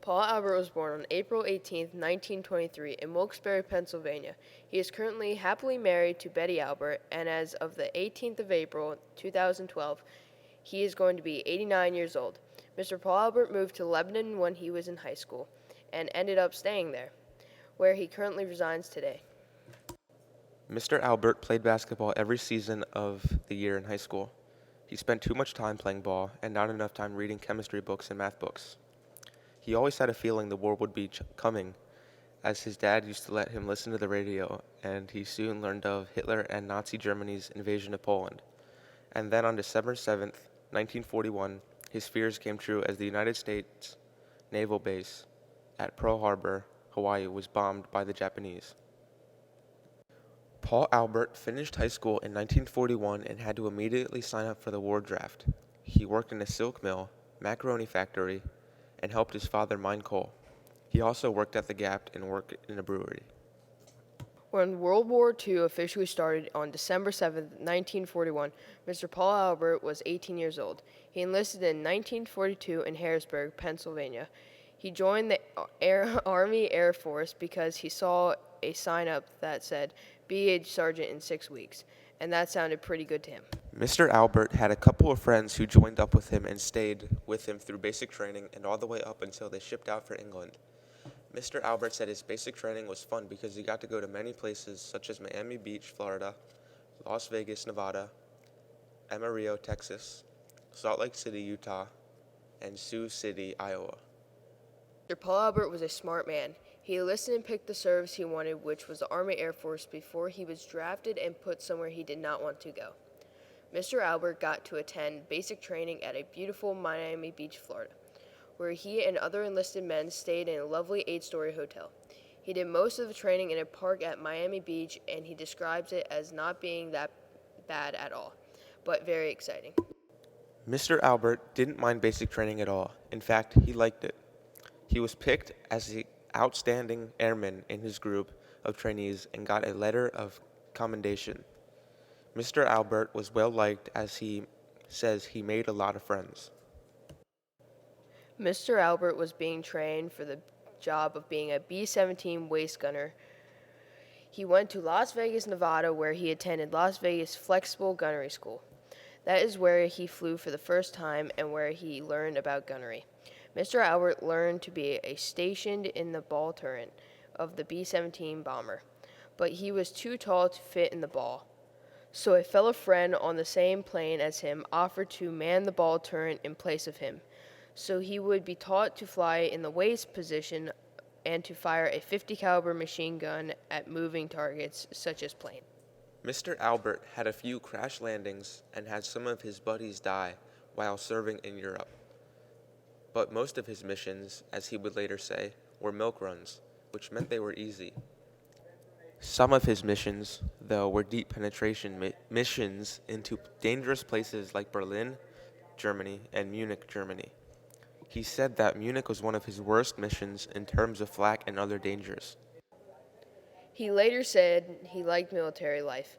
Paul Albert was born on April 18, 1923, in Wilkes-Barre, Pennsylvania. He is currently happily married to Betty Albert, and as of the 18th of April, 2012, he is going to be 89 years old. Mr. Paul Albert moved to Lebanon when he was in high school and ended up staying there, where he currently resides today. Mr. Albert played basketball every season of the year in high school. He spent too much time playing ball and not enough time reading chemistry books and math books. He always had a feeling the war would be coming, as his dad used to let him listen to the radio, and he soon learned of Hitler and Nazi Germany's invasion of Poland. And then on December 7th, 1941, his fears came true as the United States naval base at Pearl Harbor, Hawaii, was bombed by the Japanese. Paul Albert finished high school in 1941 and had to immediately sign up for the war draft. He worked in a silk mill, macaroni factory, and helped his father mine coal. He also worked at the Gap and worked in a brewery. When World War II officially started on December 7, 1941, Mr. Paul Albert was 18 years old. He enlisted in 1942 in Harrisburg, Pennsylvania. He joined the Army Air Force because he saw a sign up that said, "Be a sergeant in 6 weeks," and that sounded pretty good to him. Mr. Albert had a couple of friends who joined up with him and stayed with him through basic training and all the way up until they shipped out for England. Mr. Albert said his basic training was fun because he got to go to many places such as Miami Beach, Florida, Las Vegas, Nevada, Amarillo, Texas, Salt Lake City, Utah, and Sioux City, Iowa. Mr. Paul Albert was a smart man. He listened and picked the service he wanted, which was the Army Air Force, before he was drafted and put somewhere he did not want to go. Mr. Albert got to attend basic training at a beautiful Miami Beach, Florida, where he and other enlisted men stayed in a lovely 8-story hotel. He did most of the training in a park at Miami Beach, and he describes it as not being that bad at all, but very exciting. Mr. Albert didn't mind basic training at all. In fact, he liked it. He was picked as the outstanding airman in his group of trainees and got a letter of commendation. Mr. Albert was well liked, as he says he made a lot of friends. Mr. Albert was being trained for the job of being a B-17 waist gunner. He went to Las Vegas, Nevada, where he attended Las Vegas Flexible Gunnery School. That is where he flew for the first time and where he learned about gunnery. Mr. Albert learned to be stationed in the ball turret of the B-17 bomber, but he was too tall to fit in the ball. So a fellow friend on the same plane as him offered to man the ball turret in place of him, so he would be taught to fly in the waist position and to fire a .50 caliber machine gun at moving targets such as plane. Mr. Albert had a few crash landings and had some of his buddies die while serving in Europe. But most of his missions, as he would later say, were milk runs, which meant they were easy. Some of his missions, though, were deep penetration missions into dangerous places like Berlin, Germany, and Munich, Germany. He said that Munich was one of his worst missions in terms of flak and other dangers. He later said he liked military life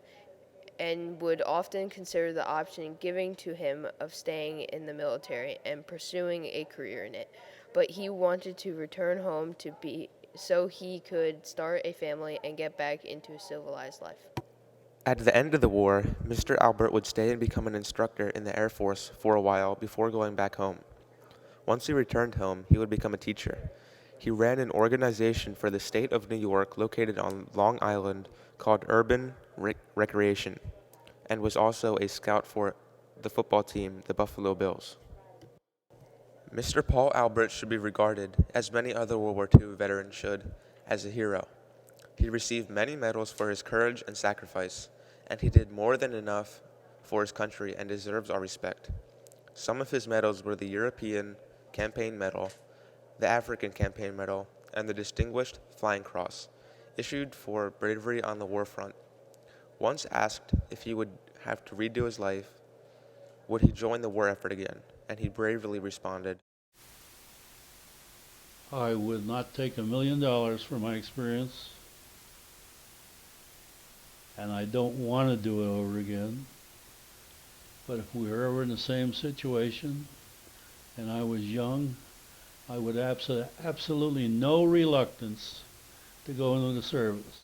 and would often consider the option given to him of staying in the military and pursuing a career in it, but he wanted to return home so he could start a family and get back into a civilized life. At the end of the war, Mr. Albert would stay and become an instructor in the Air Force for a while before going back home. Once he returned home, he would become a teacher. He ran an organization for the state of New York located on Long Island called Urban Recreation, and was also a scout for the football team, the Buffalo Bills. Mr. Paul Albert should be regarded, as many other World War II veterans should, as a hero. He received many medals for his courage and sacrifice, and he did more than enough for his country and deserves our respect. Some of his medals were the European Campaign Medal, the African Campaign Medal, and the Distinguished Flying Cross, issued for bravery on the war front. Once asked if he would have to redo his life, would he join the war effort again, and he bravely responded, I would not take $1 million for my experience, and I don't want to do it over again. But if we were ever in the same situation, and I was young, I would absolutely no reluctance to go into the service.